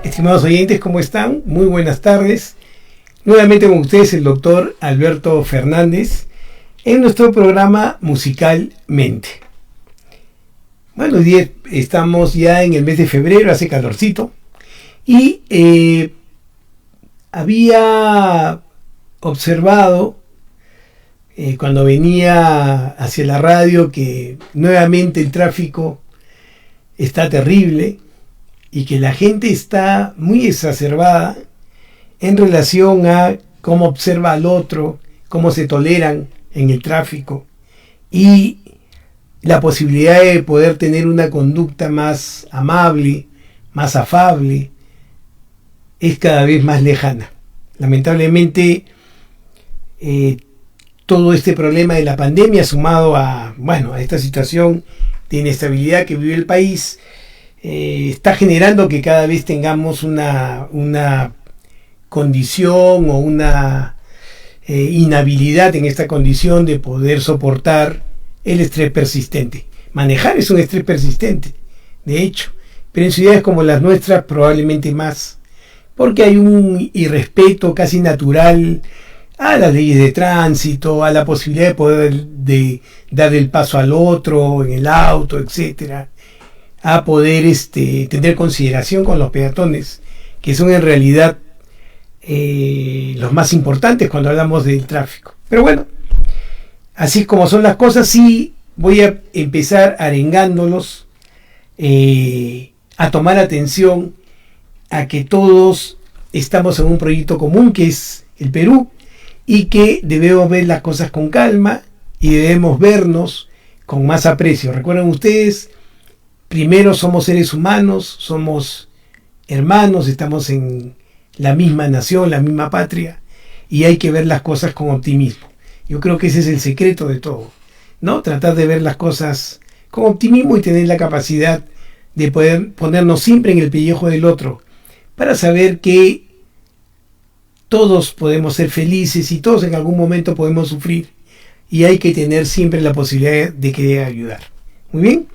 Estimados oyentes, ¿cómo están? Muy buenas tardes. Nuevamente con ustedes el doctor Alberto Fernández en nuestro programa Musicalmente. Bueno, hoy día estamos ya en el mes de febrero, hace calorcito, y había observado cuando venía hacia la radio que nuevamente el tráfico está terrible y que la gente está muy exacerbada en relación a cómo observa al otro, cómo se toleran en el tráfico y la posibilidad de poder tener una conducta más amable, más afable, es cada vez más lejana. Lamentablemente, todo este problema de la pandemia sumado a esta situación de inestabilidad que vive el país, está generando que cada vez tengamos una condición o una inhabilidad en esta condición de poder soportar el estrés persistente. Manejar es un estrés persistente, de hecho, pero en ciudades como las nuestras probablemente más, porque hay un irrespeto casi natural a las leyes de tránsito, a la posibilidad de poder dar el paso al otro en el auto, etcétera, a poder tener consideración con los peatones, que son en realidad los más importantes cuando hablamos del tráfico. Pero bueno, así es como son las cosas. Sí, voy a empezar arengándolos a tomar atención a que todos estamos en un proyecto común que es el Perú y que debemos ver las cosas con calma y debemos vernos con más aprecio. Recuerden ustedes, primero somos seres humanos, somos hermanos, estamos en la misma nación, la misma patria, y hay que ver las cosas con optimismo. Yo creo que ese es el secreto de todo, ¿no? Tratar de ver las cosas con optimismo y tener la capacidad de poder ponernos siempre en el pellejo del otro, para saber que todos podemos ser felices y todos en algún momento podemos sufrir, y hay que tener siempre la posibilidad de querer ayudar. Muy bien.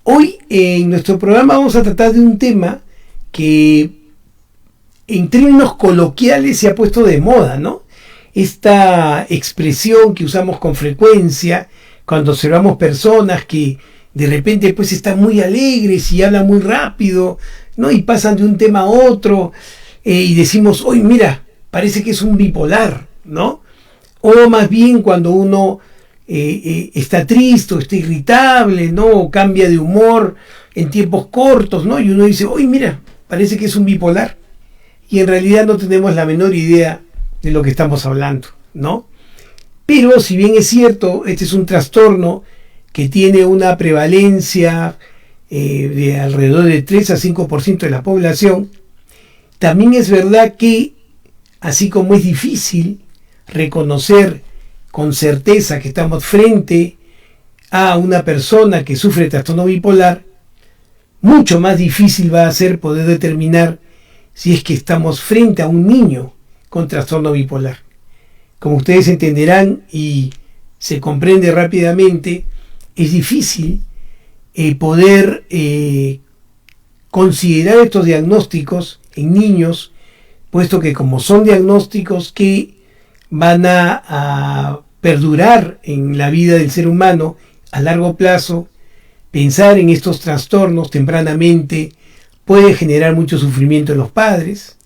Hoy en nuestro programa vamos a tratar de un tema que en términos coloquiales se ha puesto de moda, ¿no? Esta expresión que usamos con frecuencia cuando observamos personas que de repente pues están muy alegres y hablan muy rápido, ¿no? Y pasan de un tema a otro y decimos, oye, mira, parece que es un bipolar, ¿no? O más bien cuando uno está triste o está irritable, ¿no? O cambia de humor en tiempos cortos, ¿no? Y uno dice, oye, mira, parece que es un bipolar. Y en realidad no tenemos la menor idea de lo que estamos hablando, ¿no? Pero si bien es cierto, este es un trastorno que tiene una prevalencia de alrededor de 3 a 5% de la población, también es verdad que, así como es difícil reconocer con certeza que estamos frente a una persona que sufre trastorno bipolar, mucho más difícil va a ser poder determinar si es que estamos frente a un niño con trastorno bipolar. Como ustedes entenderán y se comprende rápidamente, es difícil poder considerar estos diagnósticos en niños, puesto que como son diagnósticos que van a perdurar en la vida del ser humano a largo plazo, pensar en estos trastornos tempranamente puede generar mucho sufrimiento en los padres,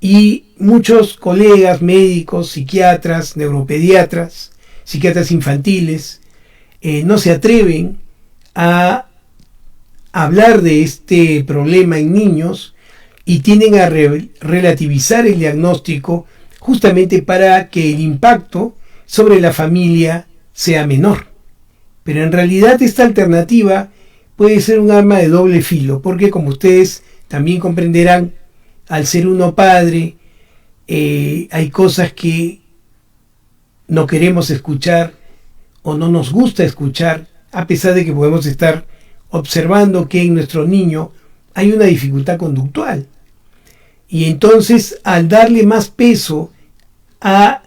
y muchos colegas médicos, psiquiatras, neuropediatras, psiquiatras infantiles, no se atreven a hablar de este problema en niños y tienden a relativizar el diagnóstico justamente para que el impacto sobre la familia sea menor. Pero en realidad esta alternativa puede ser un arma de doble filo, porque como ustedes también comprenderán, al ser uno padre, hay cosas que no queremos escuchar o no nos gusta escuchar, a pesar de que podemos estar observando que en nuestro niño hay una dificultad conductual. Y entonces, al darle más peso a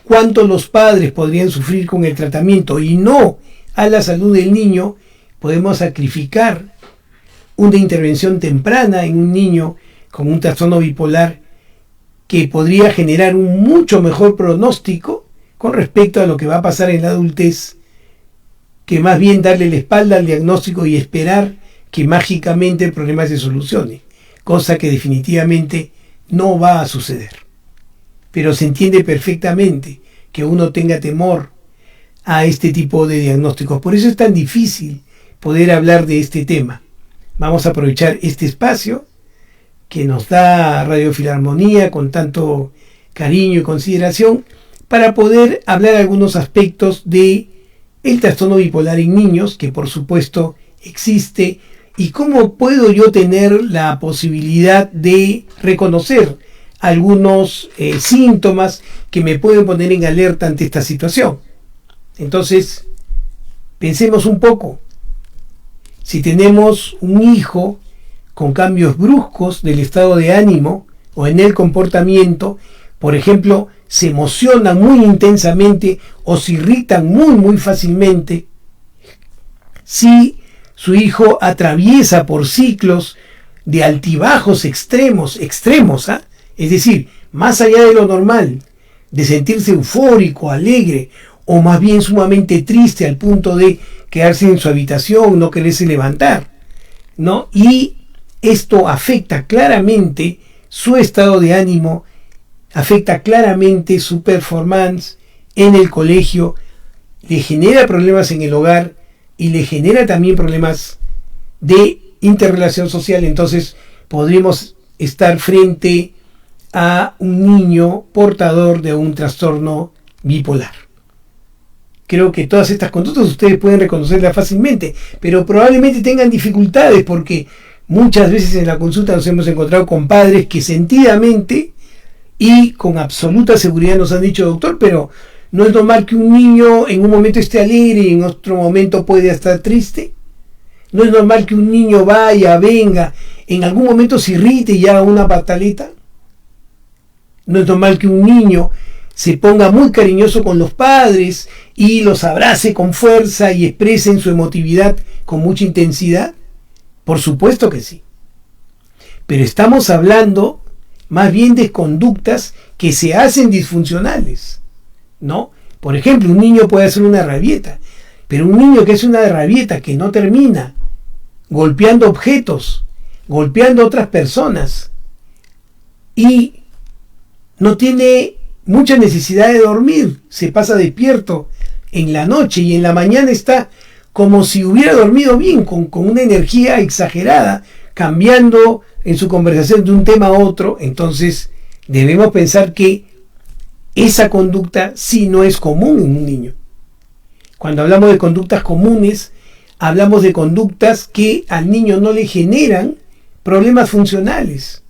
cuánto los padres podrían sufrir con el tratamiento y no a la salud del niño, podemos sacrificar una intervención temprana en un niño con un trastorno bipolar que podría generar un mucho mejor pronóstico con respecto a lo que va a pasar en la adultez, que más bien darle la espalda al diagnóstico y esperar que mágicamente el problema se solucione, cosa que definitivamente no va a suceder. Pero se entiende perfectamente que uno tenga temor a este tipo de diagnósticos. Por eso es tan difícil poder hablar de este tema. Vamos a aprovechar este espacio que nos da Radio Filarmonía con tanto cariño y consideración para poder hablar algunos aspectos de el trastorno bipolar en niños, que por supuesto existe, y cómo puedo yo tener la posibilidad de reconocer algunos síntomas que me pueden poner en alerta ante esta situación. Entonces, pensemos un poco. Si tenemos un hijo con cambios bruscos del estado de ánimo o en el comportamiento, por ejemplo, se emocionan muy intensamente o se irritan muy fácilmente, si su hijo atraviesa por ciclos de altibajos extremos, es decir, más allá de lo normal, de sentirse eufórico, alegre, o más bien sumamente triste al punto de quedarse en su habitación, no quererse levantar, ¿no? Y esto afecta claramente su estado de ánimo, afecta claramente su performance en el colegio, le genera problemas en el hogar y le genera también problemas de interrelación social. Entonces podríamos estar frente a un niño portador de un trastorno bipolar. Creo que todas estas conductas ustedes pueden reconocerlas fácilmente, pero probablemente tengan dificultades porque muchas veces en la consulta nos hemos encontrado con padres que sentidamente y con absoluta seguridad nos han dicho: doctor, pero no es normal que un niño en un momento esté alegre y en otro momento puede estar triste. No es normal que un niño vaya, venga, en algún momento se irrite y haga una pataleta. No es normal que un niño se ponga muy cariñoso con los padres y los abrace con fuerza y expresen su emotividad con mucha intensidad. Por supuesto que sí. Pero estamos hablando más bien de conductas que se hacen disfuncionales, ¿no? Por ejemplo, un niño puede hacer una rabieta, pero un niño que hace una rabieta que no termina, golpeando objetos, golpeando a otras personas, y no tiene mucha necesidad de dormir, se pasa despierto en la noche y en la mañana está como si hubiera dormido bien, con una energía exagerada, cambiando en su conversación de un tema a otro. Entonces debemos pensar que esa conducta sí no es común en un niño. Cuando hablamos de conductas comunes, hablamos de conductas que al niño no le generan problemas funcionales.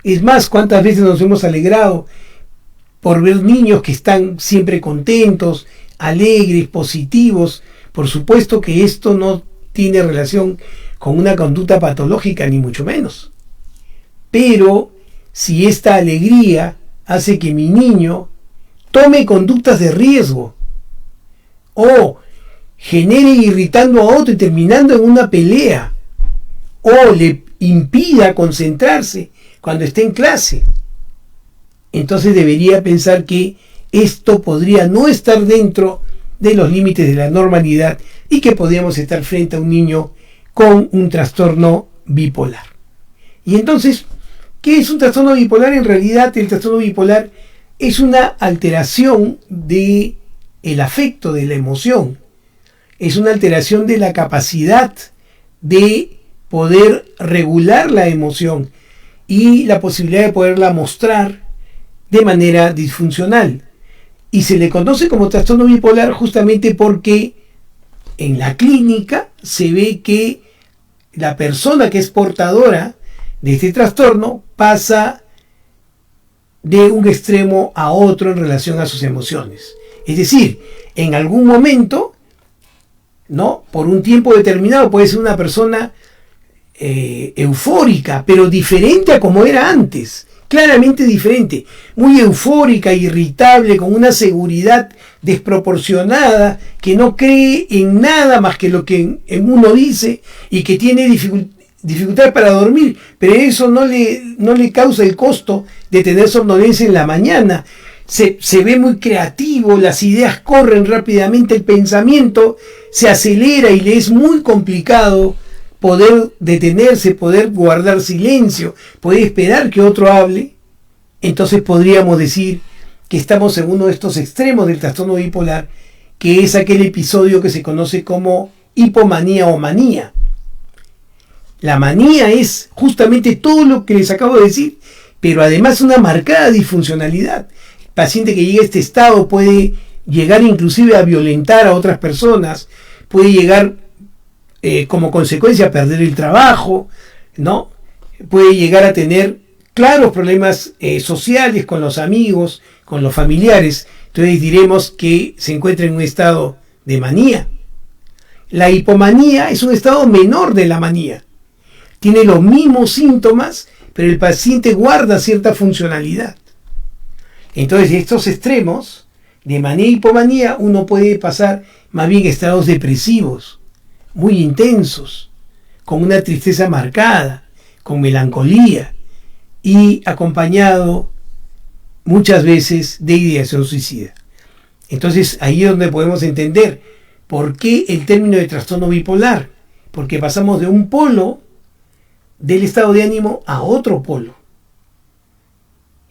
Es más, ¿cuántas veces nos hemos alegrado por ver niños que están siempre contentos, alegres, positivos? Por supuesto que esto no tiene relación con una conducta patológica, ni mucho menos. Pero si esta alegría hace que mi niño tome conductas de riesgo o genere irritando a otro y terminando en una pelea, o le impida concentrarse cuando esté en clase, entonces debería pensar que esto podría no estar dentro de los límites de la normalidad y que podríamos estar frente a un niño con un trastorno bipolar. Y entonces, ¿qué es un trastorno bipolar? En realidad, el trastorno bipolar es una alteración del afecto, de la emoción. Es una alteración de la capacidad de poder regular la emoción y la posibilidad de poderla mostrar de manera disfuncional. Y se le conoce como trastorno bipolar justamente porque en la clínica se ve que la persona que es portadora de este trastorno pasa de un extremo a otro en relación a sus emociones. Es decir, en algún momento, ¿no?, por un tiempo determinado puede ser una persona eufórica, pero diferente a como era antes. Claramente diferente, muy eufórica, irritable, con una seguridad desproporcionada, que no cree en nada más que lo que en uno dice y que tiene dificultades para dormir, pero eso no le causa el costo de tener somnolencia en la mañana. Se ve muy creativo, las ideas corren rápidamente, el pensamiento se acelera y le es muy complicado poder detenerse, poder guardar silencio, poder esperar que otro hable. Entonces podríamos decir que estamos en uno de estos extremos del trastorno bipolar, que es aquel episodio que se conoce como hipomanía o manía. La manía es justamente todo lo que les acabo de decir, pero además una marcada disfuncionalidad. El paciente que llega a este estado puede llegar inclusive a violentar a otras personas, puede llegar como consecuencia a perder el trabajo, ¿no? Puede llegar a tener claros problemas sociales con los amigos, con los familiares. Entonces diremos que se encuentra en un estado de manía. La hipomanía es un estado menor de la manía. Tiene los mismos síntomas, pero el paciente guarda cierta funcionalidad. Entonces, estos extremos de manía y hipomanía, uno puede pasar más bien estados depresivos, muy intensos, con una tristeza marcada, con melancolía y acompañado muchas veces de ideación suicida. Entonces, ahí es donde podemos entender por qué el término de trastorno bipolar, porque pasamos de un polo del estado de ánimo a otro polo.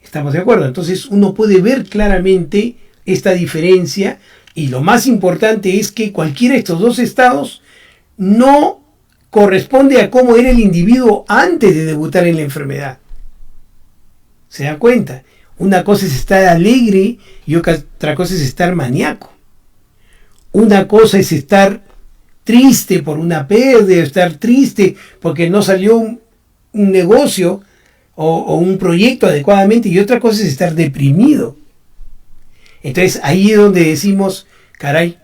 ¿Estamos de acuerdo? Entonces uno puede ver claramente esta diferencia, y lo más importante es que cualquiera de estos dos estados no corresponde a cómo era el individuo antes de debutar en la enfermedad. ¿Se da cuenta? Una cosa es estar alegre y otra cosa es estar maníaco. Una cosa es estar triste por una pérdida, estar triste porque no salió un negocio o un proyecto adecuadamente, y otra cosa es estar deprimido. Entonces ahí es donde decimos, caray,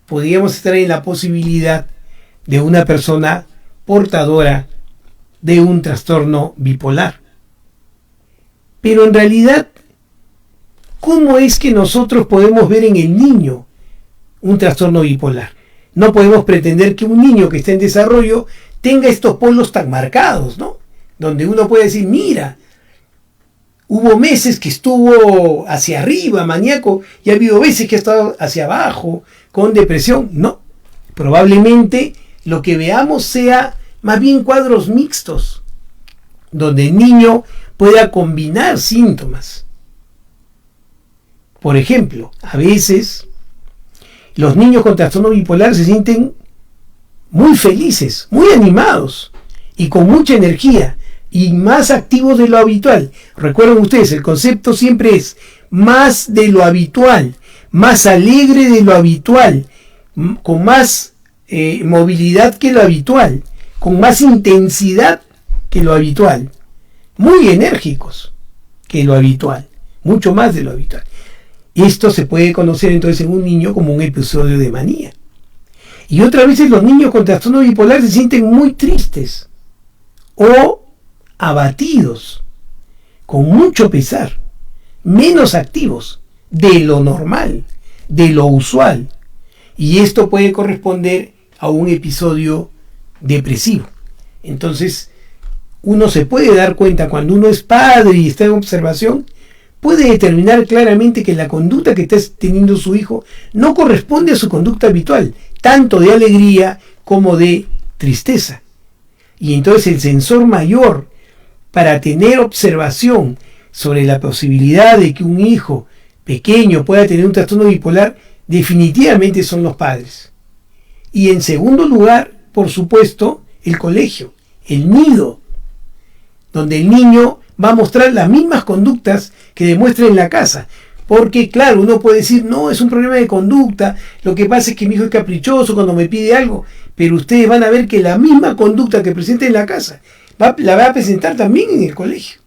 podríamos estar en la posibilidad de una persona portadora de un trastorno bipolar. Pero en realidad, ¿cómo es que nosotros podemos ver en el niño un trastorno bipolar? No podemos pretender que un niño que está en desarrollo tenga estos polos tan marcados, ¿no? Donde uno puede decir, mira, hubo meses que estuvo hacia arriba, maníaco, y ha habido veces que ha estado hacia abajo, con depresión. No, probablemente lo que veamos sea más bien cuadros mixtos, donde el niño pueda combinar síntomas. Por ejemplo, a veces los niños con trastorno bipolar se sienten muy felices, muy animados y con mucha energía y más activos de lo habitual. Recuerden ustedes, el concepto siempre es más de lo habitual, más alegre de lo habitual, con más movilidad que lo habitual, con más intensidad que lo habitual, muy enérgicos que lo habitual, mucho más de lo habitual. Esto se puede conocer entonces en un niño como un episodio de manía. Y otras veces los niños con trastorno bipolar se sienten muy tristes o abatidos, con mucho pesar, menos activos de lo normal, de lo usual. Y esto puede corresponder a un episodio depresivo. Entonces, uno se puede dar cuenta cuando uno es padre y está en observación, puede determinar claramente que la conducta que está teniendo su hijo no corresponde a su conducta habitual, tanto de alegría como de tristeza. Y entonces el sensor mayor para tener observación sobre la posibilidad de que un hijo pequeño pueda tener un trastorno bipolar, definitivamente son los padres. Y en segundo lugar, por supuesto, el colegio, el nido, donde el niño va a mostrar las mismas conductas que demuestra en la casa. Porque, claro, uno puede decir, no, es un problema de conducta, lo que pasa es que mi hijo es caprichoso cuando me pide algo, pero ustedes van a ver que la misma conducta que presenta en la casa, la va a presentar también en el colegio.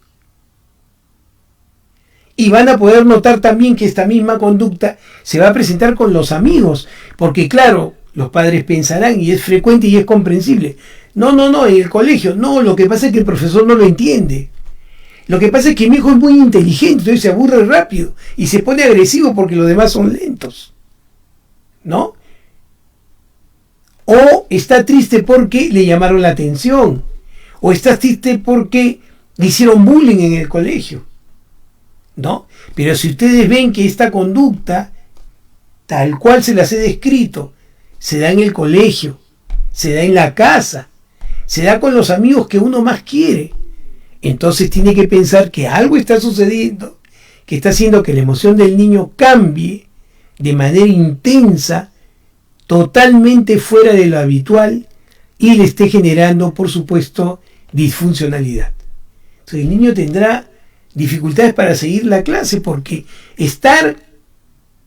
Y van a poder notar también que esta misma conducta se va a presentar con los amigos, porque, claro, los padres pensarán, y es frecuente y es comprensible, no, en el colegio, no, lo que pasa es que el profesor no lo entiende. Lo que pasa es que mi hijo es muy inteligente, entonces se aburre rápido y se pone agresivo porque los demás son lentos, ¿no? O está triste porque le llamaron la atención, o estás triste porque le hicieron bullying en el colegio, ¿no? Pero si ustedes ven que esta conducta, tal cual se las he descrito, se da en el colegio, se da en la casa, se da con los amigos que uno más quiere, entonces tiene que pensar que algo está sucediendo, que está haciendo que la emoción del niño cambie de manera intensa, totalmente fuera de lo habitual, y le esté generando, por supuesto, disfuncionalidad. Entonces el niño tendrá dificultades para seguir la clase, porque estar,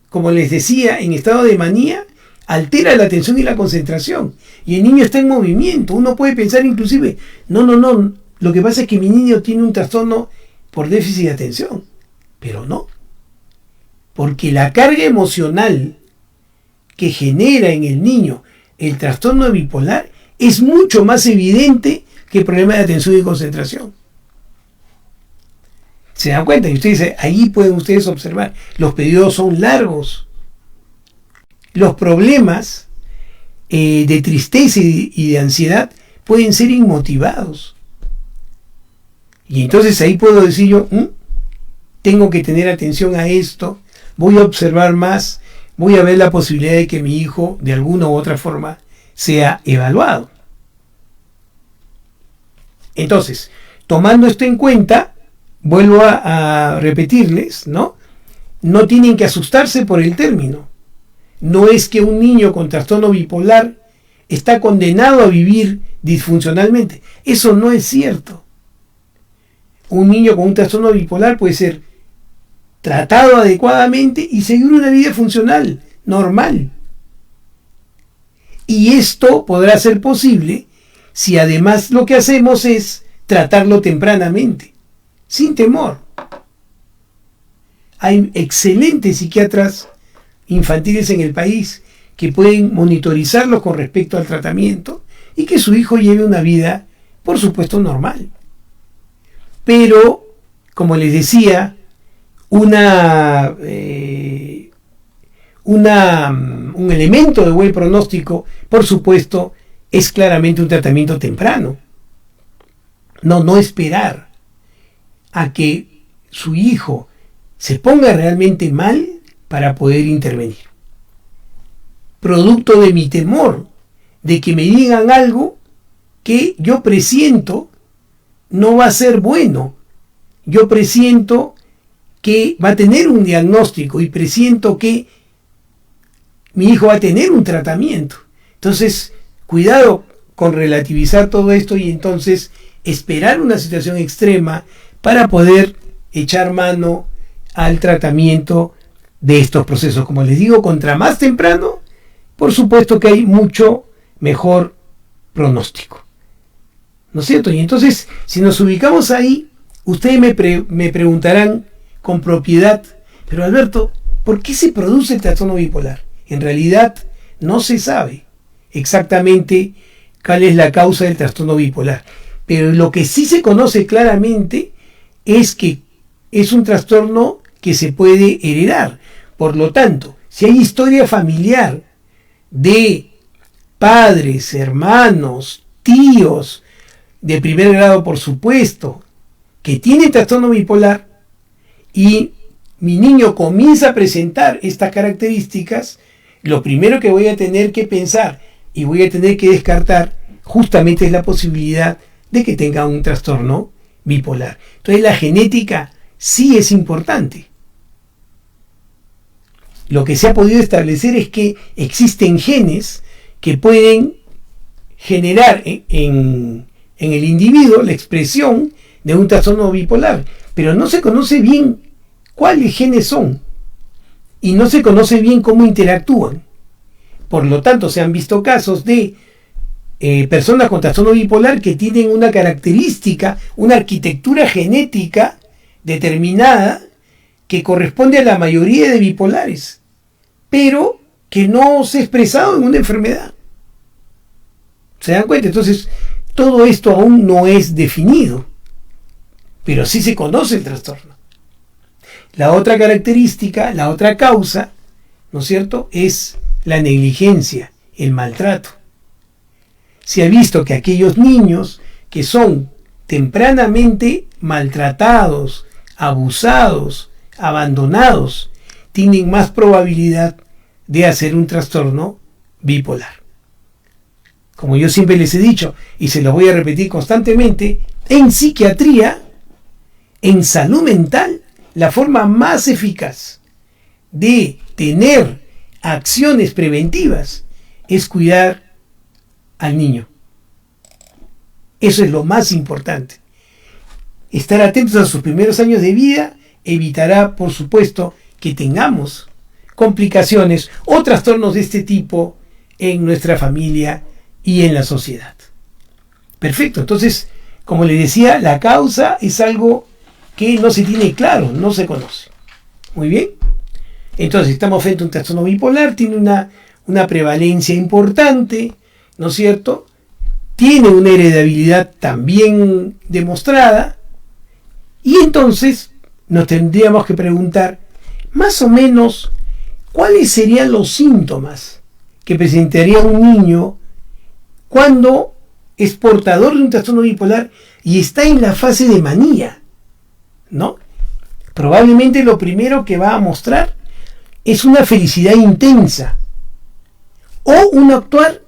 como les decía, en estado de manía altera la atención y la concentración, y el niño está en movimiento. Uno puede pensar inclusive, no, lo que pasa es que mi niño tiene un trastorno por déficit de atención, pero no, porque la carga emocional que genera en el niño el trastorno bipolar es mucho más evidente que el problema de atención y concentración. ¿Se dan cuenta? Y ustedes, ahí pueden ustedes observar, los periodos son largos. Los problemas de tristeza y de ansiedad pueden ser inmotivados. Y entonces ahí puedo decir yo, tengo que tener atención a esto, voy a observar más, voy a ver la posibilidad de que mi hijo de alguna u otra forma sea evaluado. Entonces, tomando esto en cuenta, vuelvo a repetirles, ¿no? No tienen que asustarse por el término. No es que un niño con trastorno bipolar está condenado a vivir disfuncionalmente. Eso no es cierto. Un niño con un trastorno bipolar puede ser tratado adecuadamente y seguir una vida funcional, normal. Y esto podrá ser posible si además lo que hacemos es tratarlo tempranamente, sin temor. Hay excelentes psiquiatras infantiles en el país que pueden monitorizarlos con respecto al tratamiento y que su hijo lleve una vida, por supuesto, normal. Pero, como les decía, un elemento de buen pronóstico, por supuesto, es claramente un tratamiento temprano. No esperar a que su hijo se ponga realmente mal para poder intervenir. Producto de mi temor de que me digan algo que yo presiento no va a ser bueno. Yo presiento que va a tener un diagnóstico y presiento que mi hijo va a tener un tratamiento. Entonces, cuidado con relativizar todo esto y entonces esperar una situación extrema para poder echar mano al tratamiento de estos procesos. Como les digo, contra más temprano, por supuesto que hay mucho mejor pronóstico. ¿No es cierto? Y entonces, si nos ubicamos ahí, ustedes me preguntarán con propiedad, pero Alberto, ¿por qué se produce el trastorno bipolar? En realidad, no se sabe exactamente cuál es la causa del trastorno bipolar. Pero lo que sí se conoce claramente es que es un trastorno que se puede heredar. Por lo tanto, si hay historia familiar de padres, hermanos, tíos, de primer grado por supuesto, que tienen trastorno bipolar y mi niño comienza a presentar estas características, lo primero que voy a tener que pensar y voy a tener que descartar justamente es la posibilidad de que tenga un trastorno bipolar. Entonces la genética sí es importante. Lo que se ha podido establecer es que existen genes que pueden generar en el individuo la expresión de un trastorno bipolar, pero no se conoce bien cuáles genes son y no se conoce bien cómo interactúan. Por lo tanto, se han visto casos de personas con trastorno bipolar que tienen una característica, una arquitectura genética determinada que corresponde a la mayoría de bipolares, pero que no se ha expresado en una enfermedad. ¿Se dan cuenta? Entonces, todo esto aún no es definido, pero sí se conoce el trastorno. La otra característica, la otra causa, ¿no es cierto?, es la negligencia, el maltrato. Se ha visto que aquellos niños que son tempranamente maltratados, abusados, abandonados, tienen más probabilidad de hacer un trastorno bipolar. Como yo siempre les he dicho, y se lo voy a repetir constantemente, en psiquiatría, en salud mental, la forma más eficaz de tener acciones preventivas es cuidar al niño. Eso es lo más importante. Estar atentos a sus primeros años de vida evitará, por supuesto, que tengamos complicaciones o trastornos de este tipo en nuestra familia y en la sociedad. Perfecto. Entonces, como les decía, la causa es algo que no se tiene claro, no se conoce. Muy bien. Entonces, estamos frente a un trastorno bipolar, tiene una prevalencia importante, ¿no es cierto? Tiene una heredabilidad también demostrada, y entonces nos tendríamos que preguntar, más o menos, ¿cuáles serían los síntomas que presentaría un niño cuando es portador de un trastorno bipolar y está en la fase de manía? ¿No? Probablemente lo primero que va a mostrar es una felicidad intensa o un actuar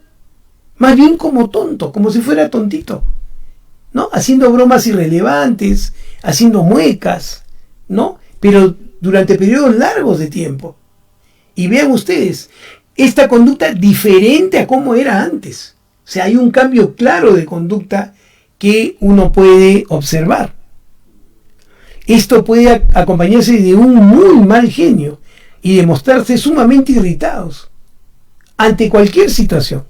más bien como tonto, como si fuera tontito, ¿no? Haciendo bromas irrelevantes, haciendo muecas, ¿no? Pero durante periodos largos de tiempo. Y vean ustedes, esta conducta diferente a cómo era antes. O sea, hay un cambio claro de conducta que uno puede observar. Esto puede acompañarse de un muy mal genio y demostrarse sumamente irritados ante cualquier situación.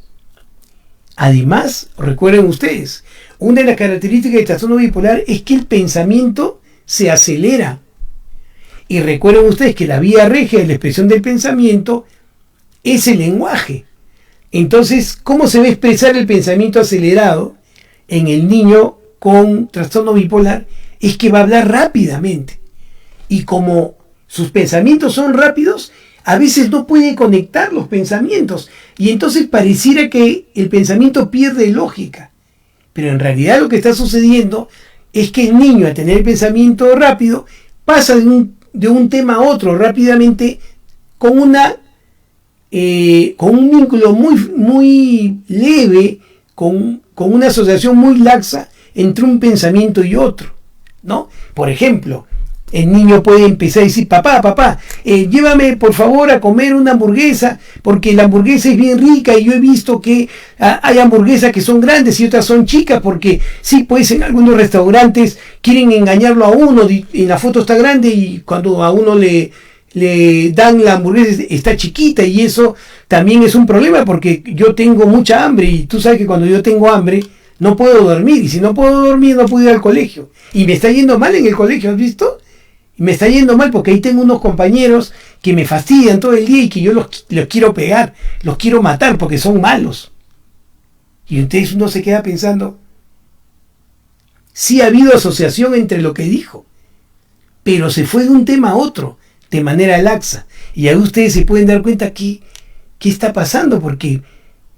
Además, recuerden ustedes, una de las características del trastorno bipolar es que el pensamiento se acelera. Y recuerden ustedes que la vía regia de la expresión del pensamiento es el lenguaje. Entonces, ¿cómo se va a expresar el pensamiento acelerado en el niño con trastorno bipolar? Es que va a hablar rápidamente. Y como sus pensamientos son rápidos, a veces no puede conectar los pensamientos. Y entonces pareciera que el pensamiento pierde lógica. Pero en realidad lo que está sucediendo es que el niño, al tener el pensamiento rápido, pasa de un tema a otro rápidamente con un vínculo muy leve, con una asociación muy laxa entre un pensamiento y otro, ¿no? Por ejemplo, el niño puede empezar a decir, papá, llévame por favor a comer una hamburguesa, porque la hamburguesa es bien rica y yo he visto que hay hamburguesas que son grandes y otras son chicas, porque sí, pues en algunos restaurantes quieren engañarlo a uno, en la foto está grande y cuando a uno le dan la hamburguesa está chiquita, y eso también es un problema porque yo tengo mucha hambre y tú sabes que cuando yo tengo hambre no puedo dormir, y si no puedo dormir no puedo ir al colegio y me está yendo mal en el colegio, ¿has visto? Y me está yendo mal porque ahí tengo unos compañeros que me fastidian todo el día y que yo los quiero pegar, los quiero matar porque son malos. Y entonces uno se queda pensando, sí ha habido asociación entre lo que dijo, pero se fue de un tema a otro de manera laxa. Y ahí ustedes se pueden dar cuenta qué está pasando, porque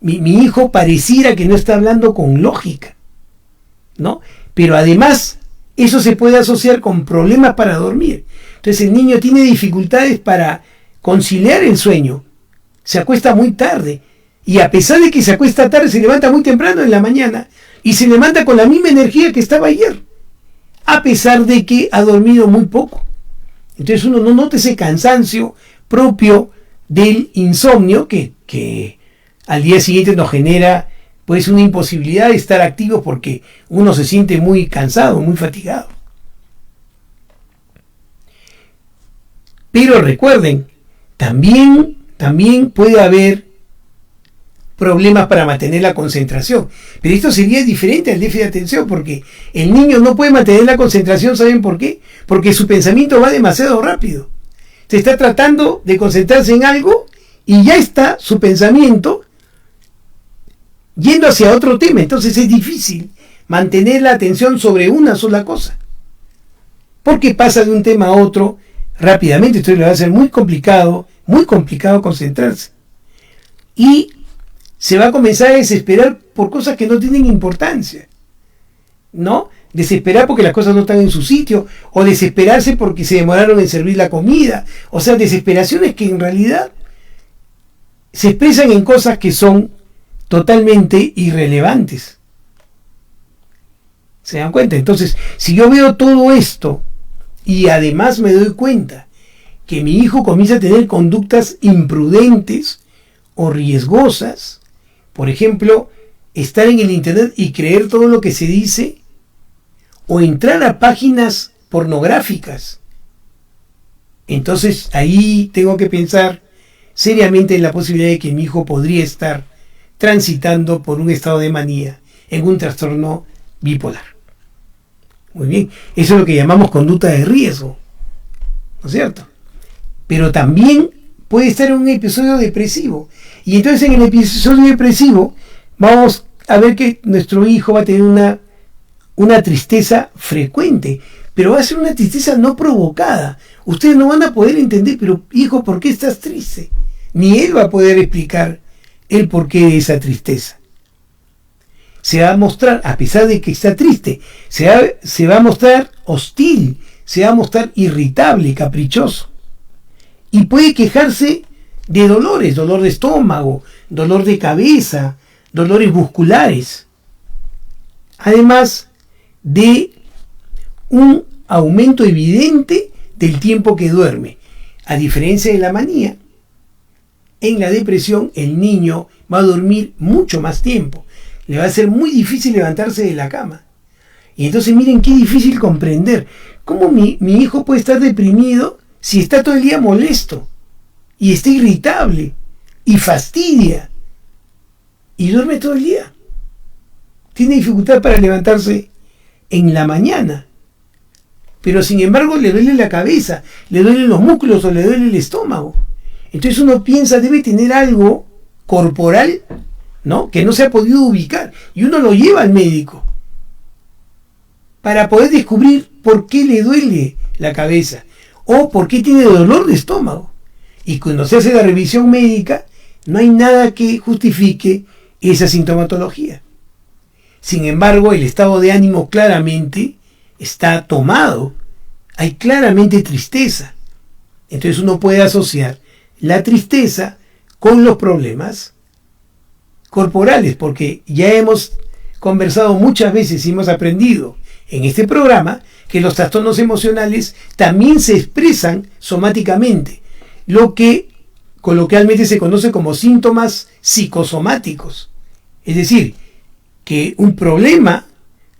mi hijo pareciera que no está hablando con lógica, ¿no? Pero además eso se puede asociar con problemas para dormir. Entonces el niño tiene dificultades para conciliar el sueño, se acuesta muy tarde, y a pesar de que se acuesta tarde, se levanta muy temprano en la mañana y se levanta con la misma energía que estaba ayer, a pesar de que ha dormido muy poco. Entonces uno no nota ese cansancio propio del insomnio que al día siguiente nos genera pues una imposibilidad de estar activos porque uno se siente muy cansado, muy fatigado. Pero recuerden, también puede haber problemas para mantener la concentración. Pero esto sería diferente al déficit de atención, porque el niño no puede mantener la concentración, ¿saben por qué? Porque su pensamiento va demasiado rápido. Se está tratando de concentrarse en algo y ya está su pensamiento yendo hacia otro tema. Entonces es difícil mantener la atención sobre una sola cosa, porque pasa de un tema a otro rápidamente. Entonces le va a ser muy complicado concentrarse. Y se va a comenzar a desesperar por cosas que no tienen importancia, ¿no? desesperar porque las cosas no están en su sitio, o desesperarse porque se demoraron en servir la comida. O sea, desesperaciones que en realidad se expresan en cosas que son totalmente irrelevantes. ¿Se dan cuenta? Entonces, si yo veo todo esto y además me doy cuenta que mi hijo comienza a tener conductas imprudentes o riesgosas, por ejemplo, estar en el internet y creer todo lo que se dice, o entrar a páginas pornográficas, entonces ahí tengo que pensar seriamente en la posibilidad de que mi hijo podría estar transitando por un estado de manía, en un trastorno bipolar. Muy bien, eso es lo que llamamos conducta de riesgo, ¿no es cierto? Pero también puede estar en un episodio depresivo, y entonces en el episodio depresivo vamos a ver que nuestro hijo va a tener una tristeza frecuente, pero va a ser una tristeza no provocada. Ustedes no van a poder entender, pero hijo, ¿por qué estás triste? Ni él va a poder explicar el porqué de esa tristeza. Se va a mostrar, a pesar de que está triste, se va a mostrar hostil, se va a mostrar irritable, caprichoso. Y puede quejarse de dolores, dolor de estómago, dolor de cabeza, dolores musculares. Además de un aumento evidente del tiempo que duerme. A diferencia de la manía, en la depresión el niño va a dormir mucho más tiempo. Le va a ser muy difícil levantarse de la cama. Y entonces miren qué difícil comprender. ¿Cómo mi hijo puede estar deprimido si está todo el día molesto? Y está irritable. Y fastidia. Y duerme todo el día. Tiene dificultad para levantarse en la mañana. Pero sin embargo le duele la cabeza, le duelen los músculos o le duele el estómago. Entonces uno piensa, debe tener algo corporal, ¿no?, que no se ha podido ubicar. Y uno lo lleva al médico para poder descubrir por qué le duele la cabeza o por qué tiene dolor de estómago. Y cuando se hace la revisión médica, no hay nada que justifique esa sintomatología. Sin embargo, el estado de ánimo claramente está tomado. Hay claramente tristeza. Entonces uno puede asociar la tristeza con los problemas corporales, porque ya hemos conversado muchas veces y hemos aprendido en este programa que los trastornos emocionales también se expresan somáticamente, lo que coloquialmente se conoce como síntomas psicosomáticos. Es decir, que un problema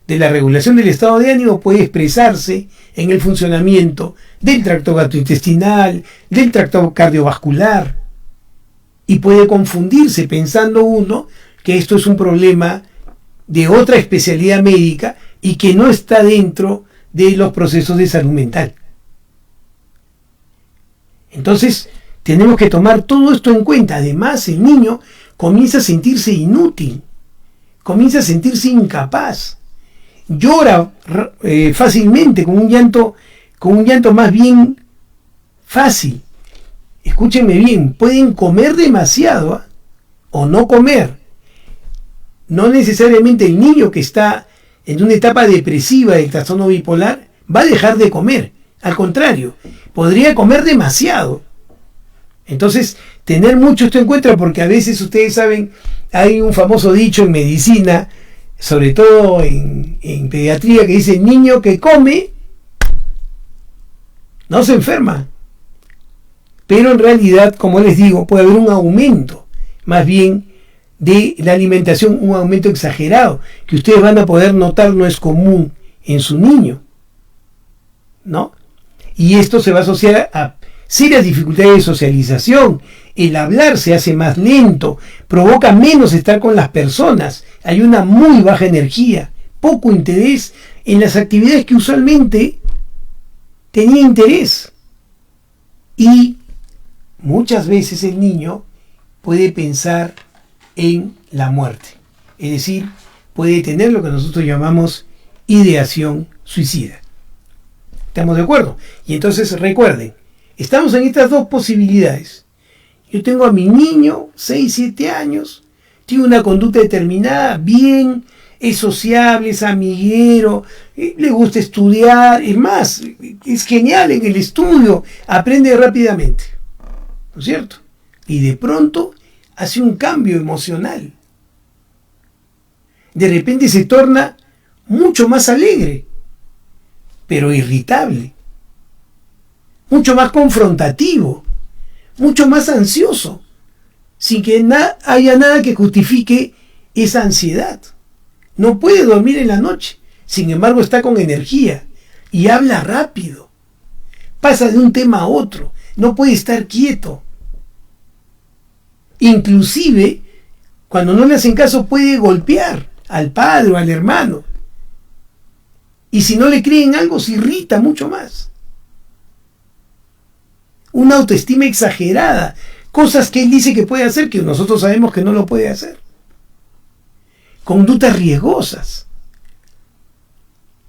de la regulación del estado de ánimo puede expresarse en el funcionamiento del tracto gastrointestinal, del tracto cardiovascular, y puede confundirse pensando uno que esto es un problema de otra especialidad médica y que no está dentro de los procesos de salud mental. Entonces, tenemos que tomar todo esto en cuenta. Además, el niño comienza a sentirse inútil, comienza a sentirse incapaz, llora fácilmente, con un llanto más bien fácil. Escúchenme bien, pueden comer demasiado o no comer. No necesariamente el niño que está en una etapa depresiva del trastorno bipolar va a dejar de comer. Al contrario, podría comer demasiado. Entonces, tener mucho esto en cuenta, porque a veces ustedes saben, hay un famoso dicho en medicina, sobre todo en pediatría, que dice: niño que come no se enferma. Pero en realidad, como les digo, puede haber un aumento más bien de la alimentación, un aumento exagerado, que ustedes van a poder notar no es común en su niño, ¿no? Y esto se va a asociar a serias dificultades de socialización. El hablar se hace más lento, provoca menos estar con las personas, hay una muy baja energía, poco interés en las actividades que usualmente tenía interés. Y muchas veces el niño puede pensar en la muerte, es decir, puede tener lo que nosotros llamamos ideación suicida. ¿Estamos de acuerdo? Y entonces recuerden, estamos en estas dos posibilidades. Yo tengo a mi niño, 6, 7 años, tiene una conducta determinada, bien, es sociable, es amiguero, le gusta estudiar, es más, es genial en el estudio, aprende rápidamente, ¿no es cierto? Y de pronto hace un cambio emocional. De repente se torna mucho más alegre, pero irritable, mucho más confrontativo, mucho más ansioso, sin que haya nada que justifique esa ansiedad. No puede dormir en la noche, sin embargo está con energía y habla rápido. Pasa de un tema a otro, no puede estar quieto. Inclusive, cuando no le hacen caso, puede golpear al padre o al hermano. Y si no le creen algo, se irrita mucho más. Una autoestima exagerada, cosas que él dice que puede hacer que nosotros sabemos que no lo puede hacer. Conductas riesgosas.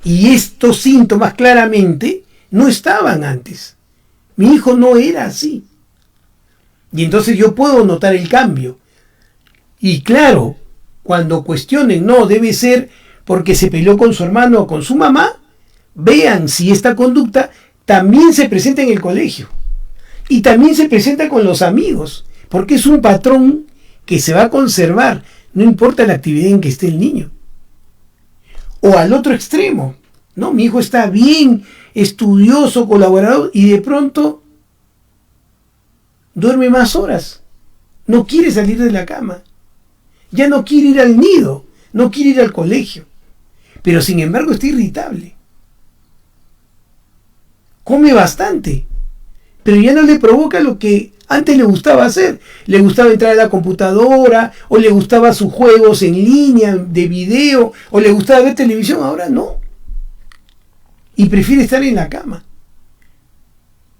Y estos síntomas claramente no estaban antes. Mi hijo no era así. Y entonces yo puedo notar el cambio. Y claro, cuando cuestionen, no, debe ser porque se peleó con su hermano o con su mamá, vean si esta conducta también se presenta en el colegio. Y también se presenta con los amigos, porque es un patrón que se va a conservar, no importa la actividad en que esté el niño. O al otro extremo, ¿no? Mi hijo está bien, estudioso, colaborador, y de pronto duerme más horas. No quiere salir de la cama. Ya no quiere ir al nido, no quiere ir al colegio. Pero sin embargo está irritable. Come bastante, pero ya no le provoca lo que antes le gustaba hacer. Le gustaba entrar a la computadora, o le gustaba sus juegos en línea, de video, o le gustaba ver televisión. Ahora no. Y prefiere estar en la cama.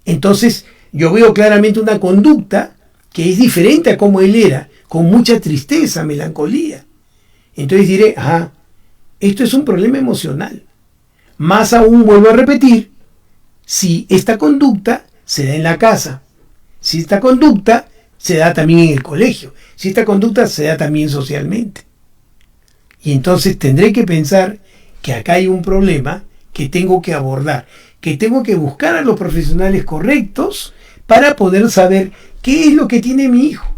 Entonces yo veo claramente una conducta que es diferente a como él era, con mucha tristeza, melancolía. Entonces diré, esto es un problema emocional. Más aún, vuelvo a repetir, si esta conducta se da en la casa, si esta conducta se da también en el colegio, si esta conducta se da también socialmente. Y entonces tendré que pensar que acá hay un problema que tengo que abordar, que tengo que buscar a los profesionales correctos para poder saber qué es lo que tiene mi hijo.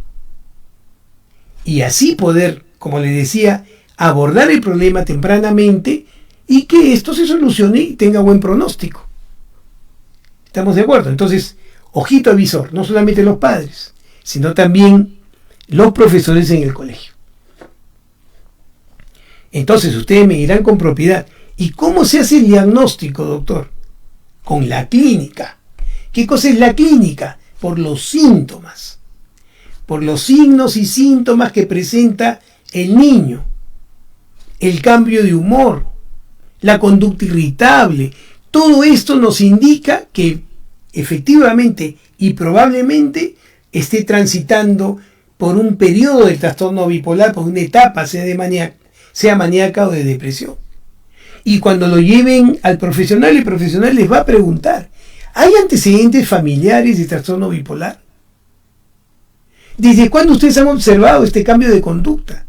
Y así poder, como le decía, abordar el problema tempranamente y que esto se solucione y tenga buen pronóstico. ¿Estamos de acuerdo? Entonces, ojito avisor, no solamente los padres, sino también los profesores en el colegio. Entonces, ustedes me dirán con propiedad, ¿y cómo se hace el diagnóstico, doctor? Con la clínica. ¿Qué cosa es la clínica? Por los síntomas, por los signos y síntomas que presenta el niño. El cambio de humor, la conducta irritable, todo esto nos indica que efectivamente y probablemente esté transitando por un periodo del trastorno bipolar, por una etapa, sea maníaca o de depresión. Y cuando lo lleven al profesional, el profesional les va a preguntar, ¿hay antecedentes familiares de trastorno bipolar? ¿Desde cuándo ustedes han observado este cambio de conducta?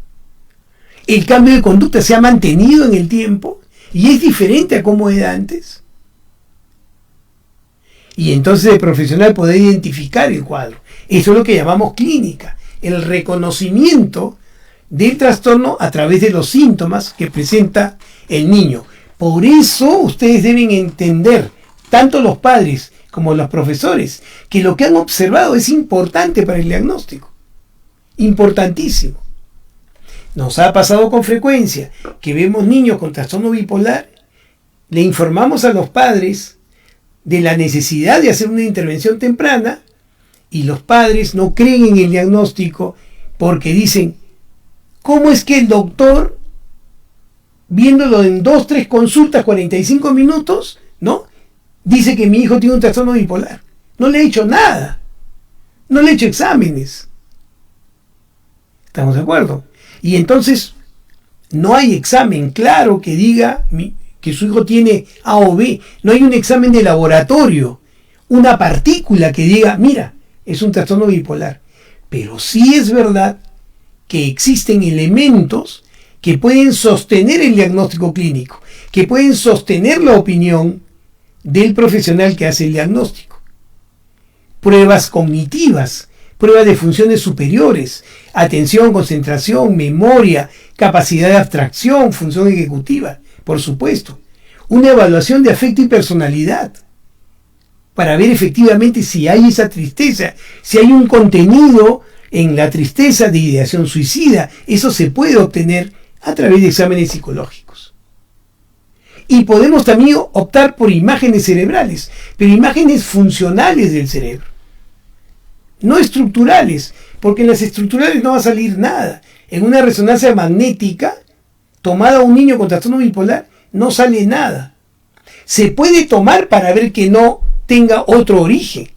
¿El cambio de conducta se ha mantenido en el tiempo y es diferente a cómo era antes? Y entonces el profesional puede identificar el cuadro. Eso es lo que llamamos clínica, el reconocimiento del trastorno a través de los síntomas que presenta el niño. Por eso ustedes deben entender, tanto los padres como los profesores, que lo que han observado es importante para el diagnóstico. Importantísimo. Nos ha pasado con frecuencia que vemos niños con trastorno bipolar, le informamos a los padres de la necesidad de hacer una intervención temprana y los padres no creen en el diagnóstico porque dicen, ¿cómo es que el doctor, viéndolo en 2-3 consultas, 45 minutos, ¿no?, dice que mi hijo tiene un trastorno bipolar? No le he hecho nada, no le he hecho exámenes. ¿Estamos de acuerdo? Y entonces no hay examen claro que diga que su hijo tiene A o B. No hay un examen de laboratorio, una partícula que diga, mira, es un trastorno bipolar. Pero sí es verdad que existen elementos que pueden sostener el diagnóstico clínico, que pueden sostener la opinión del profesional que hace el diagnóstico. Pruebas cognitivas, pruebas de funciones superiores, atención, concentración, memoria, capacidad de abstracción, función ejecutiva, por supuesto. Una evaluación de afecto y personalidad, para ver efectivamente si hay esa tristeza, si hay un contenido en la tristeza de ideación suicida. Eso se puede obtener a través de exámenes psicológicos. Y podemos también optar por imágenes cerebrales, pero imágenes funcionales del cerebro, no estructurales, porque en las estructurales no va a salir nada. En una resonancia magnética tomada a un niño con trastorno bipolar no sale nada. Se puede tomar para ver que no tenga otro origen,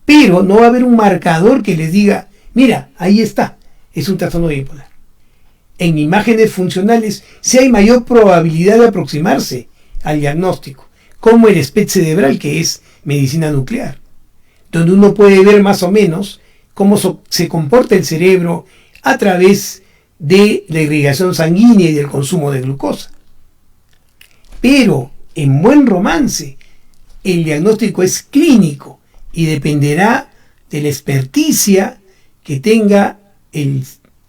pero no va a haber un marcador que les diga, mira, ahí está, es un trastorno bipolar. En imágenes funcionales sí hay mayor probabilidad de aproximarse al diagnóstico, como el SPECT cerebral, que es medicina nuclear, donde uno puede ver más o menos cómo se comporta el cerebro a través de la irrigación sanguínea y del consumo de glucosa. Pero en Buen Romance el diagnóstico es clínico y dependerá de la experticia que tenga el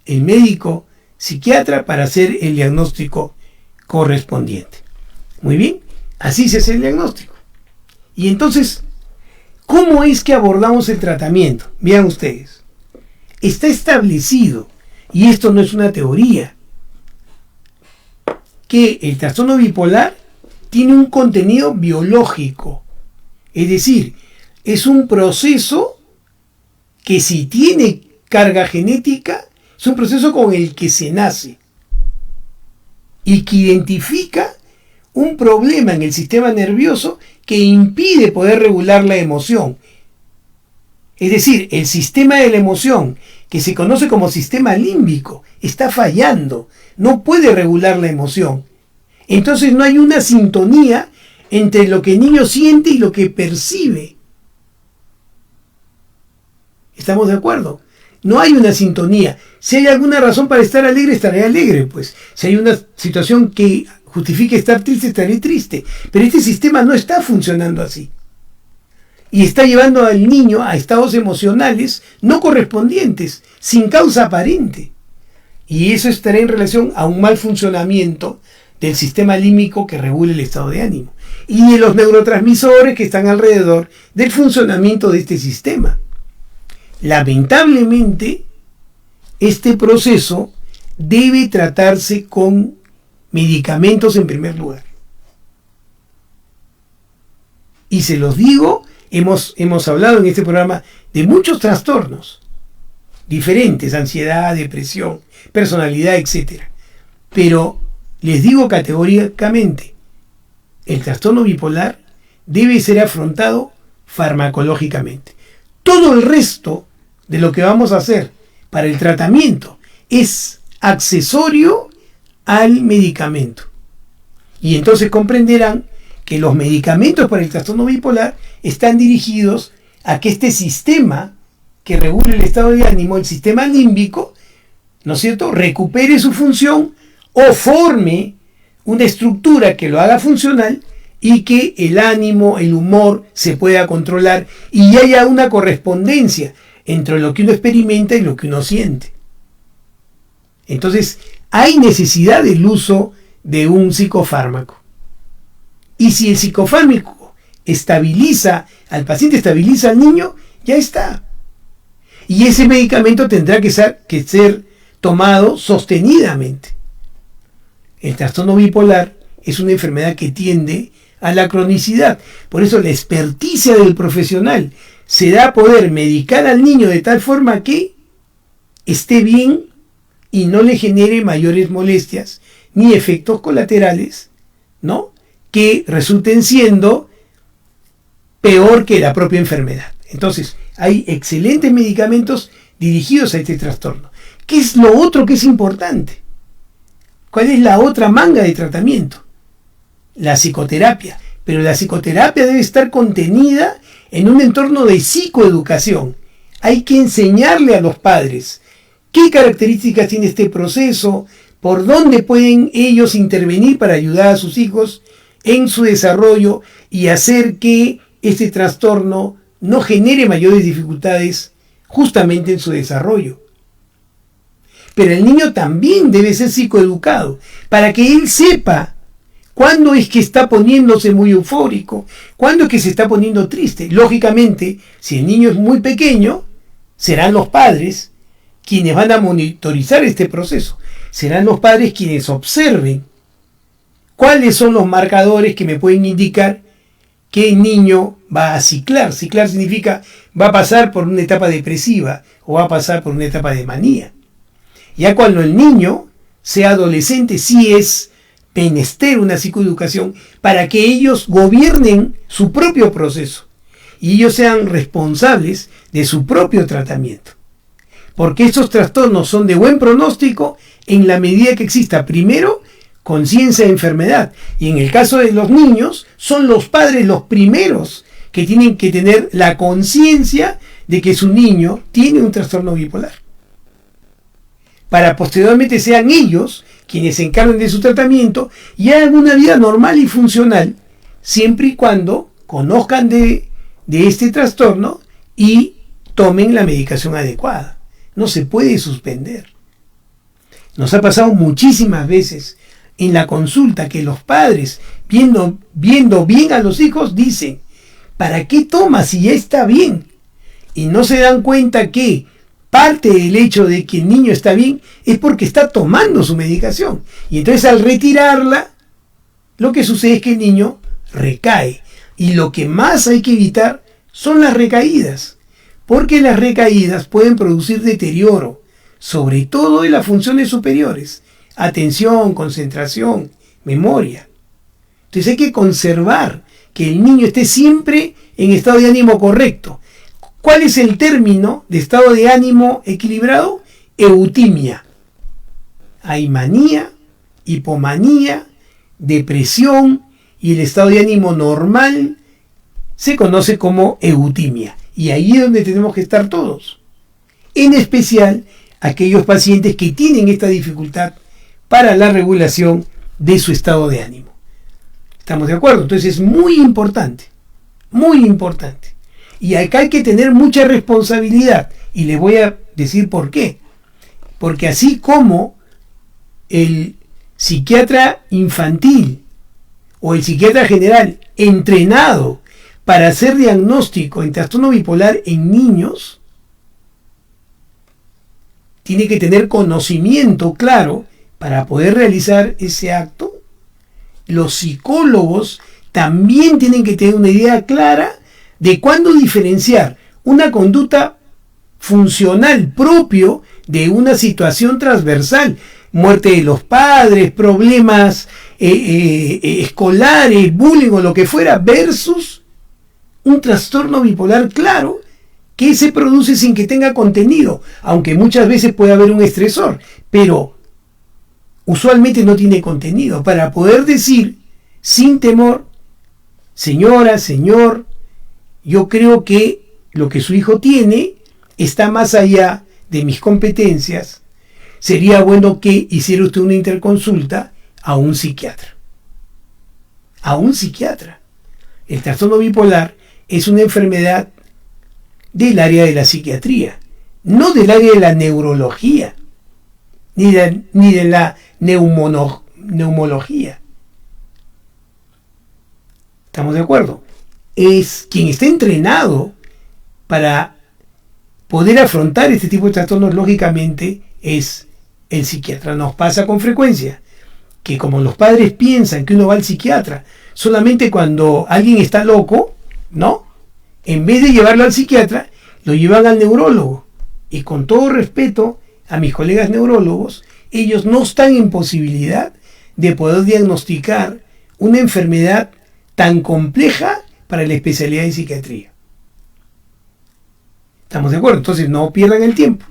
médico psiquiatra para hacer el diagnóstico correspondiente. Muy bien, así se hace el diagnóstico. Y entonces, ¿cómo es que abordamos el tratamiento? Vean ustedes, está establecido, y esto no es una teoría, que el trastorno bipolar tiene un contenido biológico. Es decir, es un proceso que, si tiene carga genética, es un proceso con el que se nace y que identifica un problema en el sistema nervioso que impide poder regular la emoción. Es decir, el sistema de la emoción, que se conoce como sistema límbico, está fallando, no puede regular la emoción. Entonces no hay una sintonía entre lo que el niño siente y lo que percibe. ¿Estamos de acuerdo? No hay una sintonía. Si hay alguna razón para estar alegre, estaré alegre, pues. Si hay una situación que justifique estar triste, estaré triste. Pero este sistema no está funcionando así. Y está llevando al niño a estados emocionales no correspondientes, sin causa aparente. Y eso estará en relación a un mal funcionamiento del sistema límbico que regula el estado de ánimo y de los neurotransmisores que están alrededor del funcionamiento de este sistema. Lamentablemente, este proceso debe tratarse con medicamentos en primer lugar. Y se los digo, hemos hablado en este programa de muchos trastornos diferentes, ansiedad, depresión, personalidad, etc. Pero les digo categóricamente, el trastorno bipolar debe ser afrontado farmacológicamente. Todo el resto de lo que vamos a hacer para el tratamiento es accesorio al medicamento. Y entonces comprenderán que los medicamentos para el trastorno bipolar están dirigidos a que este sistema que regula el estado de ánimo, el sistema límbico, ¿no es cierto?, recupere su función o forme una estructura que lo haga funcional y que el ánimo, el humor se pueda controlar y haya una correspondencia entre lo que uno experimenta y lo que uno siente. Entonces, hay necesidad del uso de un psicofármaco. Y si el psicofármaco estabiliza al paciente, estabiliza al niño, ya está. Y ese medicamento tendrá que ser tomado sostenidamente. El trastorno bipolar es una enfermedad que tiende a la cronicidad. Por eso la experticia del profesional se da a poder medicar al niño de tal forma que esté bien y no le genere mayores molestias ni efectos colaterales, ¿no?, que resulten siendo peor que la propia enfermedad. Entonces, hay excelentes medicamentos dirigidos a este trastorno. ¿Qué es lo otro que es importante? ¿Cuál es la otra manga de tratamiento? La psicoterapia. Pero la psicoterapia debe estar contenida en un entorno de psicoeducación. Hay que enseñarle a los padres qué características tiene este proceso, por dónde pueden ellos intervenir para ayudar a sus hijos en su desarrollo y hacer que este trastorno no genere mayores dificultades justamente en su desarrollo. Pero el niño también debe ser psicoeducado para que él sepa cuándo es que está poniéndose muy eufórico, cuándo es que se está poniendo triste. Lógicamente, si el niño es muy pequeño, serán los padres quienes van a monitorizar este proceso. Serán los padres quienes observen cuáles son los marcadores que me pueden indicar que el niño va a ciclar. Ciclar significa va a pasar por una etapa depresiva o va a pasar por una etapa de manía. Ya cuando el niño sea adolescente, sí es menester una psicoeducación para que ellos gobiernen su propio proceso y ellos sean responsables de su propio tratamiento. Porque estos trastornos son de buen pronóstico en la medida que exista, primero, conciencia de enfermedad. Y en el caso de los niños, son los padres los primeros que tienen que tener la conciencia de que su niño tiene un trastorno bipolar. Para posteriormente sean ellos quienes se encarguen de su tratamiento y hagan una vida normal y funcional, siempre y cuando conozcan de este trastorno y tomen la medicación adecuada. No se puede suspender. Nos ha pasado muchísimas veces en la consulta que los padres, viendo bien a los hijos, dicen, ¿para qué tomas si ya está bien? Y no se dan cuenta que parte del hecho de que el niño está bien es porque está tomando su medicación. Y entonces al retirarla, lo que sucede es que el niño recae. Y lo que más hay que evitar son las recaídas. Porque las recaídas pueden producir deterioro, sobre todo en las funciones superiores. Atención, concentración, memoria. Entonces hay que conservar que el niño esté siempre en estado de ánimo correcto. ¿Cuál es el término de estado de ánimo equilibrado? Eutimia. Hay manía, hipomanía, depresión y el estado de ánimo normal se conoce como eutimia. Y ahí es donde tenemos que estar todos. En especial aquellos pacientes que tienen esta dificultad para la regulación de su estado de ánimo. ¿Estamos de acuerdo? Entonces es muy importante, muy importante. Y acá hay que tener mucha responsabilidad. Y les voy a decir por qué. Porque así como el psiquiatra infantil o el psiquiatra general entrenado para hacer diagnóstico en trastorno bipolar en niños, tiene que tener conocimiento claro para poder realizar ese acto. Los psicólogos también tienen que tener una idea clara de cuándo diferenciar una conducta funcional propio de una situación transversal, muerte de los padres, problemas escolares, bullying o lo que fuera, versus un trastorno bipolar claro que se produce sin que tenga contenido, aunque muchas veces puede haber un estresor, pero usualmente no tiene contenido, para poder decir sin temor, señora, señor, yo creo que lo que su hijo tiene está más allá de mis competencias, sería bueno que hiciera usted una interconsulta a un psiquiatra. A un psiquiatra. El trastorno bipolar es una enfermedad del área de la psiquiatría, no del área de la neurología, ni de la neumología. ¿Estamos de acuerdo? Es quien está entrenado para poder afrontar este tipo de trastornos, lógicamente, es el psiquiatra. Nos pasa con frecuencia que como los padres piensan que uno va al psiquiatra solamente cuando alguien está loco, ¿no? En vez de llevarlo al psiquiatra, lo llevan al neurólogo. Y con todo respeto a mis colegas neurólogos, ellos no están en posibilidad de poder diagnosticar una enfermedad tan compleja para la especialidad de psiquiatría. ¿Estamos de acuerdo? Entonces no pierdan el tiempo.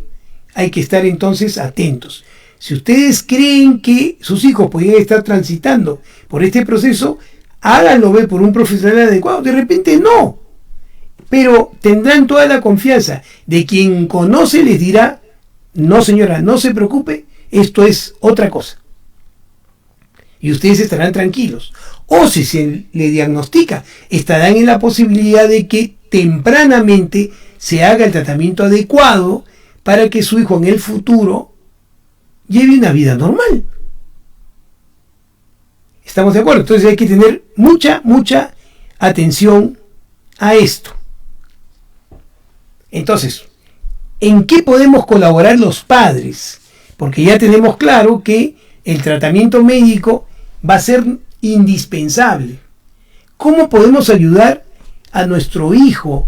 Hay que estar entonces atentos. Si ustedes creen que sus hijos podrían estar transitando por este proceso, háganlo ver por un profesional adecuado. De repente no. Pero tendrán toda la confianza de quien conoce les dirá, no señora, no se preocupe, esto es otra cosa. y ustedes estarán tranquilos. O si se le diagnostica, estarán en la posibilidad de que tempranamente se haga el tratamiento adecuado para que su hijo en el futuro lleve una vida normal. ¿Estamos de acuerdo? Entonces hay que tener mucha atención a esto. Entonces, ¿en qué podemos colaborar los padres? Porque ya tenemos claro que el tratamiento médico va a ser indispensable. ¿Cómo podemos ayudar a nuestro hijo,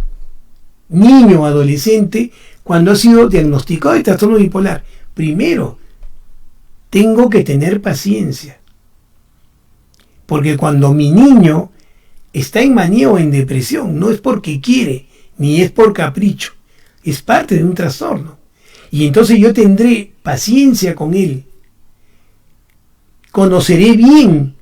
niño o adolescente, cuando ha sido diagnosticado de trastorno bipolar? Primero, tengo que tener paciencia. Porque cuando mi niño está en manía o en depresión, no es porque quiere, ni es por capricho, es parte de un trastorno. Y entonces yo tendré paciencia con él. Conoceré bien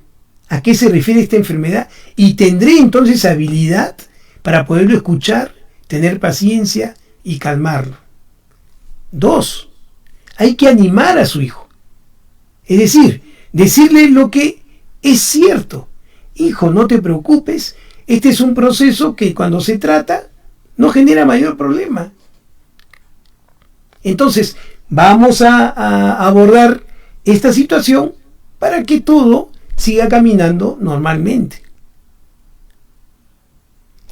a qué se refiere esta enfermedad y tendré entonces habilidad para poderlo escuchar, tener paciencia y calmarlo. 2. Hay que animar a su hijo. Es decir, decirle lo que es cierto. Hijo, no te preocupes, este es un proceso que cuando se trata no genera mayor problema. Entonces, vamos a abordar esta situación para que todo siga caminando normalmente.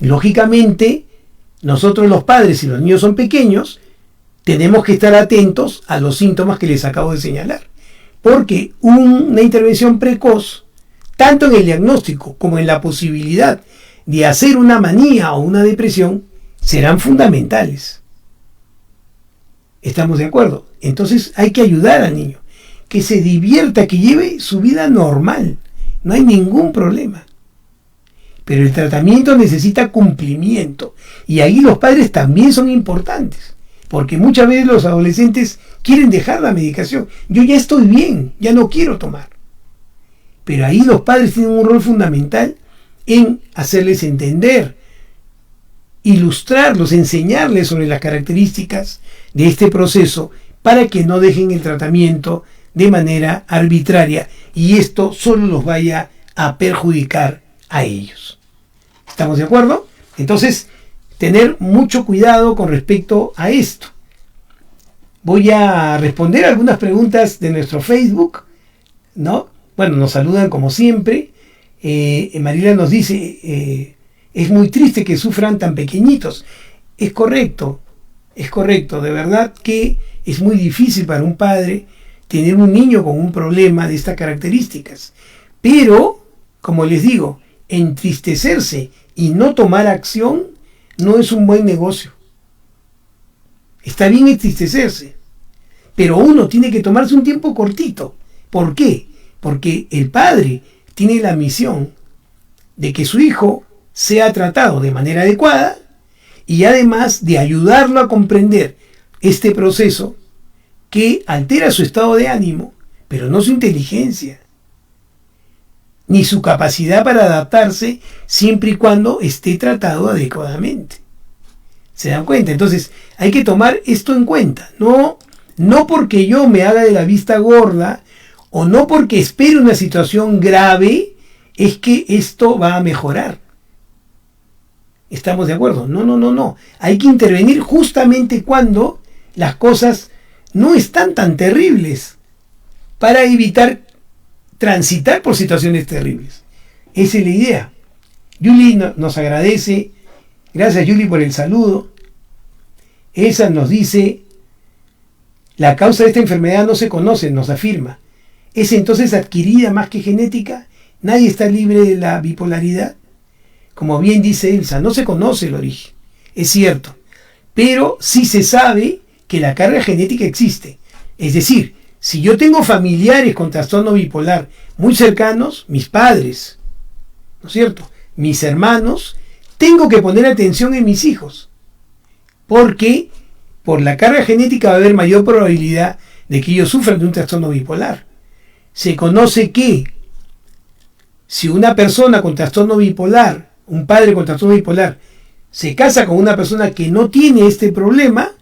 Lógicamente, nosotros los padres, si los niños son pequeños, tenemos que estar atentos a los síntomas que les acabo de señalar. Porque una intervención precoz, tanto en el diagnóstico como en la posibilidad de hacer una manía o una depresión, serán fundamentales. ¿Estamos de acuerdo? Entonces hay que ayudar al niño, que se divierta, que lleve su vida normal. No hay ningún problema. Pero el tratamiento necesita cumplimiento. Y ahí los padres también son importantes. Porque muchas veces los adolescentes quieren dejar la medicación. Yo ya estoy bien, ya no quiero tomar. Pero ahí los padres tienen un rol fundamental en hacerles entender, ilustrarlos, enseñarles sobre las características de este proceso para que no dejen el tratamiento de manera arbitraria y esto solo los vaya a perjudicar a ellos. ¿Estamos de acuerdo? Entonces, tener mucho cuidado con respecto a esto. Voy a responder algunas preguntas de nuestro Facebook, ¿no? Bueno, nos saludan como siempre. Marila nos dice, es muy triste que sufran tan pequeñitos. Es correcto, de verdad que es muy difícil para un padre tener un niño con un problema de estas características. Pero, como les digo, entristecerse y no tomar acción no es un buen negocio. Está bien entristecerse, pero uno tiene que tomarse un tiempo cortito. ¿Por qué? Porque el padre tiene la misión de que su hijo sea tratado de manera adecuada y además de ayudarlo a comprender este proceso que altera su estado de ánimo, pero no su inteligencia, ni su capacidad para adaptarse siempre y cuando esté tratado adecuadamente. ¿Se dan cuenta? Entonces hay que tomar esto en cuenta. No porque yo me haga de la vista gorda o no porque espere una situación grave es que esto va a mejorar. ¿Estamos de acuerdo? No. Hay que intervenir justamente cuando las cosas no están tan terribles para evitar transitar por situaciones terribles. Esa es la idea. Yuli nos agradece. Gracias, Yuli, por el saludo. Esa nos dice, la causa de esta enfermedad no se conoce, nos afirma. ¿Es entonces adquirida más que genética? ¿Nadie está libre de la bipolaridad? Como bien dice Elsa, no se conoce el origen. Es cierto. Pero sí se sabe que la carga genética existe. Es decir, si yo tengo familiares con trastorno bipolar muy cercanos, mis padres, ¿no es cierto?, mis hermanos, tengo que poner atención en mis hijos. Porque por la carga genética va a haber mayor probabilidad de que ellos sufran de un trastorno bipolar. Se conoce que si una persona con trastorno bipolar, un padre con trastorno bipolar, se casa con una persona que no tiene este problema,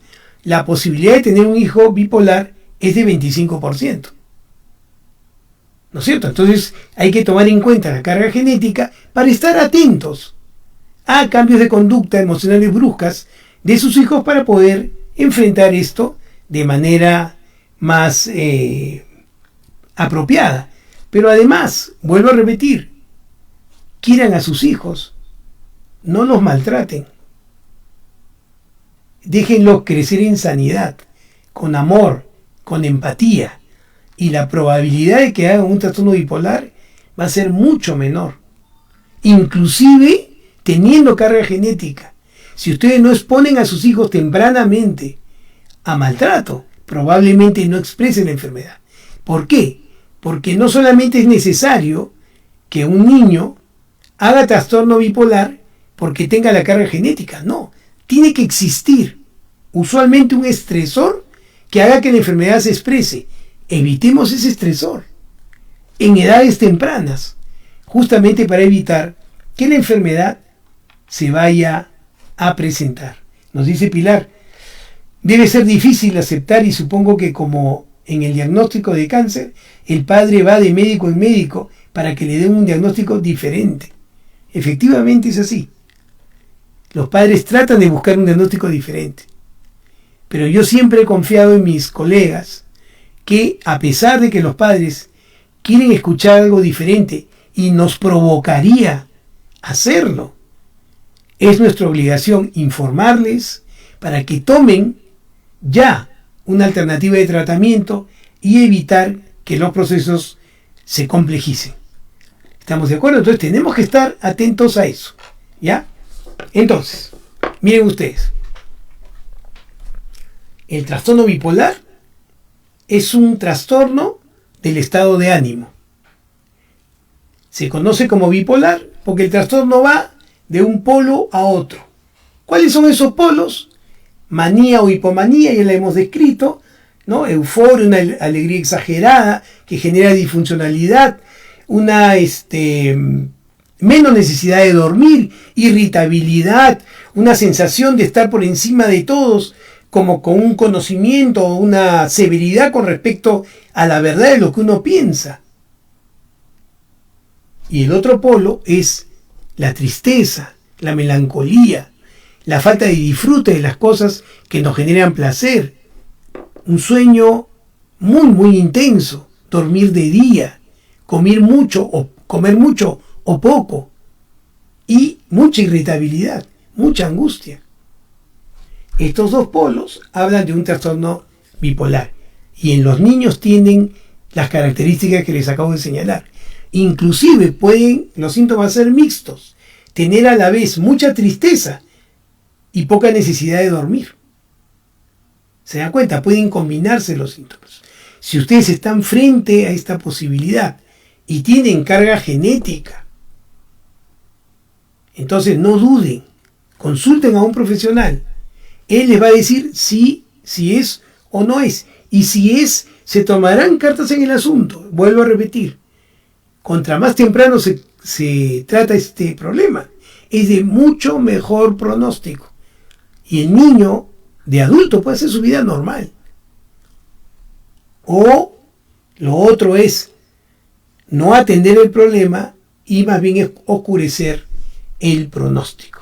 la posibilidad de tener un hijo bipolar es de 25%. ¿no es cierto? Entonces hay que tomar en cuenta la carga genética para estar atentos a cambios de conducta emocionales bruscas de sus hijos para poder enfrentar esto de manera más apropiada. Pero además, vuelvo a repetir, quieran a sus hijos, no los maltraten. Déjenlos crecer en sanidad, con amor, con empatía, y la probabilidad de que hagan un trastorno bipolar va a ser mucho menor. Inclusive teniendo carga genética. Si ustedes no exponen a sus hijos tempranamente a maltrato, probablemente no expresen la enfermedad. ¿Por qué? Porque no solamente es necesario que un niño haga trastorno bipolar porque tenga la carga genética, no. Tiene que existir usualmente un estresor que haga que la enfermedad se exprese. Evitemos ese estresor en edades tempranas, justamente para evitar que la enfermedad se vaya a presentar. Nos dice Pilar, debe ser difícil aceptar, y supongo que como en el diagnóstico de cáncer, el padre va de médico en médico para que le den un diagnóstico diferente. Efectivamente es así. Los padres tratan de buscar un diagnóstico diferente. Pero yo siempre he confiado en mis colegas que, a pesar de que los padres quieren escuchar algo diferente y nos provocaría hacerlo, es nuestra obligación informarles para que tomen ya una alternativa de tratamiento y evitar que los procesos se complejicen. ¿Estamos de acuerdo? Entonces tenemos que estar atentos a eso. ¿Ya? Entonces, miren ustedes. El trastorno bipolar es un trastorno del estado de ánimo. Se conoce como bipolar porque el trastorno va de un polo a otro. ¿Cuáles son esos polos? Manía o hipomanía, ya la hemos descrito, ¿no? Euforia, una alegría exagerada que genera disfuncionalidad, una menos necesidad de dormir, irritabilidad, una sensación de estar por encima de todos, como con un conocimiento o una severidad con respecto a la verdad de lo que uno piensa. Y el otro polo es la tristeza, la melancolía, la falta de disfrute de las cosas que nos generan placer, un sueño muy, muy intenso, dormir de día, comer mucho o poco, y mucha irritabilidad, mucha angustia. Estos dos polos hablan de un trastorno bipolar, y en los niños tienen las características que les acabo de señalar. Inclusive pueden los síntomas ser mixtos, tener a la vez mucha tristeza y poca necesidad de dormir. ¿Se dan cuenta? Pueden combinarse los síntomas. Si ustedes están frente a esta posibilidad y tienen carga genética, entonces no duden, consulten a un profesional. Él les va a decir si es o no es. Y si es, se tomarán cartas en el asunto. Vuelvo a repetir, contra más temprano se trata este problema, es de mucho mejor pronóstico. Y el niño de adulto puede hacer su vida normal. O lo otro es no atender el problema y más bien es oscurecer el pronóstico.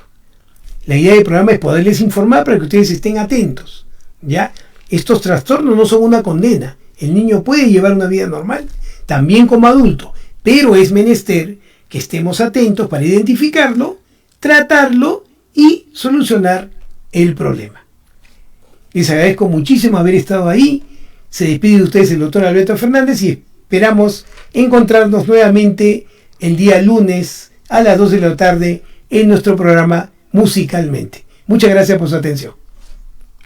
La idea del programa es poderles informar para que ustedes estén atentos. ¿Ya? Estos trastornos no son una condena. El niño puede llevar una vida normal, también como adulto, pero es menester que estemos atentos para identificarlo, tratarlo y solucionar el problema. Les agradezco muchísimo haber estado ahí. Se despide de ustedes el doctor Alberto Fernández y esperamos encontrarnos nuevamente el día lunes a las 2 de la tarde en nuestro programa Musicalmente. Muchas gracias por su atención.